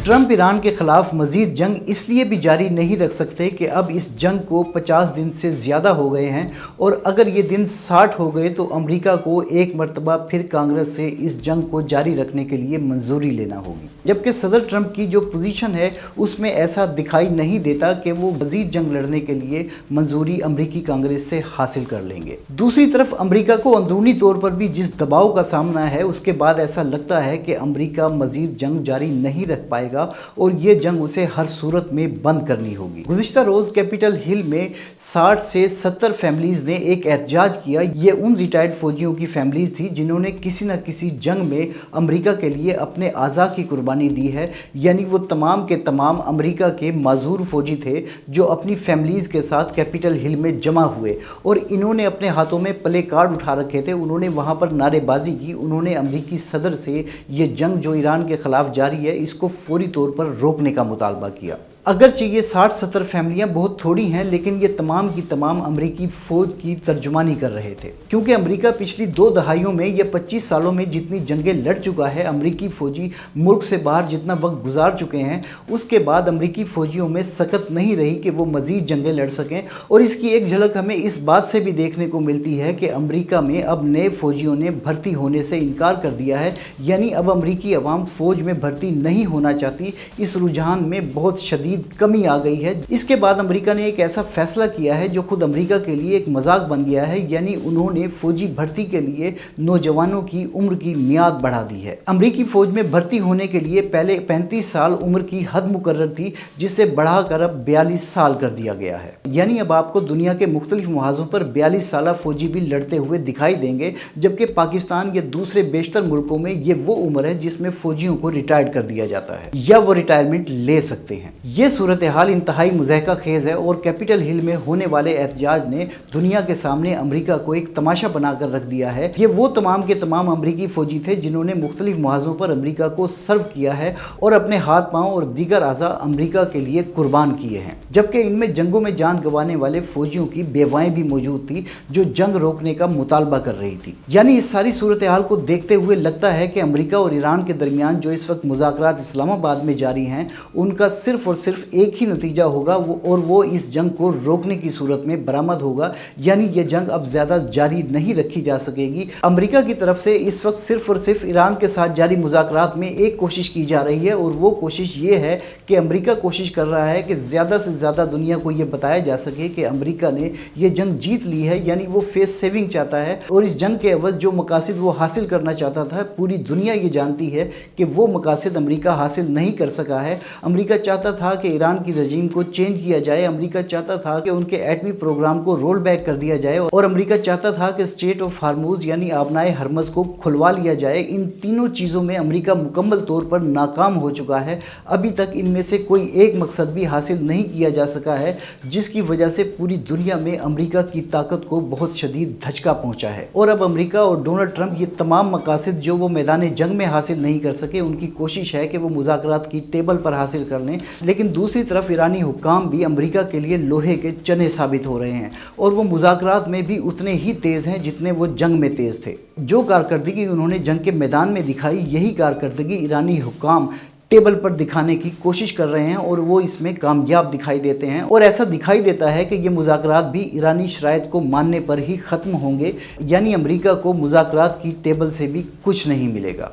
Trump Iran के खिलाफ मजीद जंग इसलिए भी जारी नहीं रख सकते कि अब इस जंग को 50 दिन से ज़्यादा हो गए हैं, और अगर ये दिन 60 हो गए तो अमेरिका को एक मरतबा फिर कांग्रेस से इस जंग को जारी रखने के लिए मंजूरी लेना होगी। जबकि सदर ट्रंप की जो पोजीशन है उसमें ऐसा दिखाई नहीं देता कि वो मजीद जंग लड़ने के लिए मंजूरी अमरीकी कांग्रेस से हासिल कर लेंगे। दूसरी तरफ अमरीका को अंदरूनी तौर पर भी जिस दबाव का सामना है, उसके बाद ऐसा लगता है कि अमरीका मजीद जंग जारी नहीं रख पाएगा और ये जंग उसे हर सूरत में बंद करनी होगी। गुज़िश्ता रोज़ कैपिटल हिल में 60 से 70 फैमिलीज़ ने एक एहतजाज किया। ये उन रिटायर्ड फौजियों की फैमिलीज़ थी जिन्होंने किसी न किसी जंग में अमेरिका के लिए अपने आज़ा की कुर्बानी दी है, यानी वो तमाम के तमाम अमेरिका के माजूर फौजी थे जो अपनी फैमिलीज़ के साथ कैपिटल हिल में जमा हुए, और इन्होंने अपने हाथों में प्ले कार्ड उठा रखे थे। उन्होंने वहाँ पर नारेबाजी की। उन्होंने अमेरिकी सदर से ये जंग जो ईरान के ख़िलाफ़ जारी है इसको फौरी तौर पर रोकने का मुतालबा किया। अगरचे ये 60-70 फैमिलियां बहुत थोड़ी हैं, लेकिन ये तमाम की तमाम अमेरिकी फ़ौज की तर्जुमानी कर रहे थे, क्योंकि अमेरिका पिछली 2 दहाइयों में या 25 सालों में जितनी जंगें लड़ चुका है, अमेरिकी फ़ौजी मुल्क से बाहर जितना वक्त गुजार चुके हैं, उसके बाद अमेरिकी फ़ौजियों में सकत नहीं रही कि वो मज़ीद जंगें लड़ सकें। और इसकी एक झलक हमें इस बात से भी देखने को मिलती है कि अमेरिका में अब नए फ़ौजियों ने भर्ती होने से इनकार कर दिया है, यानी अब अमेरिकी अवाम फ़ौज में भर्ती नहीं होना चाहती। इस रुझान में बहुत शदीद कमी आ गई है। इसके बाद अमेरिका ने एक ऐसा फैसला किया है जो खुद अमेरिका के लिए एक मजाक बन गया है, यानी उन्होंने फौजी भर्ती के लिए नौजवानों की उम्र की मियाद बढ़ा दी है। अमेरिकी फौज में भर्ती होने के लिए पहले 35 साल उम्र की हद मुकर्रर थी, जिसे बढ़ाकर अब 42 साल कर दिया गया है। यानी अब आपको दुनिया के मुख्तलिफ मुहाजों पर 42 साल फौजी भी लड़ते हुए दिखाई देंगे, जबकि पाकिस्तान या दूसरे बेशतर मुल्कों में ये वो उम्र है जिसमें फौजियों को रिटायर्ड कर दिया जाता है या वो रिटायरमेंट ले सकते हैं। ये सूरत हाल इंतहाई मुज़हका खेज़ है, और कैपिटल हिल में होने वाले एहतजाज ने दुनिया के सामने अमेरिका को एक तमाशा बनाकर रख दिया है। ये वो तमाम के तमाम अमेरिकी फ़ौजी थे जिन्होंने मुख्तलिफ मुहाज़ों पर अमेरिका को सर्व किया है और अपने हाथ पाँव और दीगर आज़ा अमेरिका के लिए कुर्बान किए हैं, जबकि इनमें जंगों में जान गंवाने वाले फ़ौजियों की बेवाएँ भी मौजूद थी जो जंग रोकने का मुतालबा कर रही थी। यानी इस सारी सूरत हाल को देखते हुए लगता है कि अमेरिका और ईरान के दरमियान जो इस वक्त मुज़ाकरात इस्लामाबाद में जारी हैं, उनका सिर्फ़ और सिर्फ एक ही नतीजा होगा, और वो इस जंग को रोकने की सूरत में बरामद होगा। यानी ये जंग अब ज़्यादा जारी नहीं रखी जा सकेगी। अमेरिका की तरफ से इस वक्त सिर्फ और सिर्फ ईरान के साथ जारी मुज़ाकरात में एक कोशिश की जा रही है, और वो कोशिश ये है कि अमेरिका कोशिश कर रहा है कि ज़्यादा से ज़्यादा दुनिया को ये बताया जा सके कि अमेरिका ने ये जंग जीत ली है, यानी वो फेस सेविंग चाहता है, और इस जंग के एवज जो मकासद वो हासिल करना चाहता था, पूरी दुनिया ये जानती है कि वो मकासद अमेरिका हासिल नहीं कर सका है। अमेरिका चाहता था कि ईरान की रजीम को चेंज किया जाए, अमेरिका चाहता था कि उनके एटमी प्रोग्राम को रोल बैक कर दिया जाए, और अमेरिका चाहता था कि स्ट्रेट ऑफ हार्मूज यानी आबनाए हरमज को खुलवा लिया जाए। इन तीनों चीज़ों में अमेरिका मुकम्मल तौर पर नाकाम हो चुका है। अभी तक इनमें से कोई एक मकसद भी हासिल नहीं किया जा सका है, जिसकी वजह से पूरी दुनिया में अमेरिका की ताकत को बहुत शदीद धचका पहुंचा है। और अब अमेरिका और डोनाल्ड ट्रंप ये तमाम मकासद जो वो मैदान जंग में हासिल नहीं कर सके, उनकी कोशिश है कि वो मुज़ाकरात की टेबल पर हासिल कर लें। लेकिन दूसरी तरफ ईरानी हुक्काम भी अमेरिका के लिए लोहे के चने साबित हो रहे हैं, और वो मुज़ाकरात में भी उतने ही तेज़ हैं जितने वो जंग में तेज़ थे। जो कारकर्दगी उन्होंने जंग के मैदान में दिखाई, यही कारकर्दगी ईरानी हुक्काम टेबल पर दिखाने की कोशिश कर रहे हैं, और वो इसमें कामयाब दिखाई देते हैं। और ऐसा दिखाई देता है कि ये मुज़ाकरात भी ईरानी शराइत को मानने पर ही ख़त्म होंगे, यानी अमेरिका को मुज़ाकरात की टेबल से भी कुछ नहीं मिलेगा।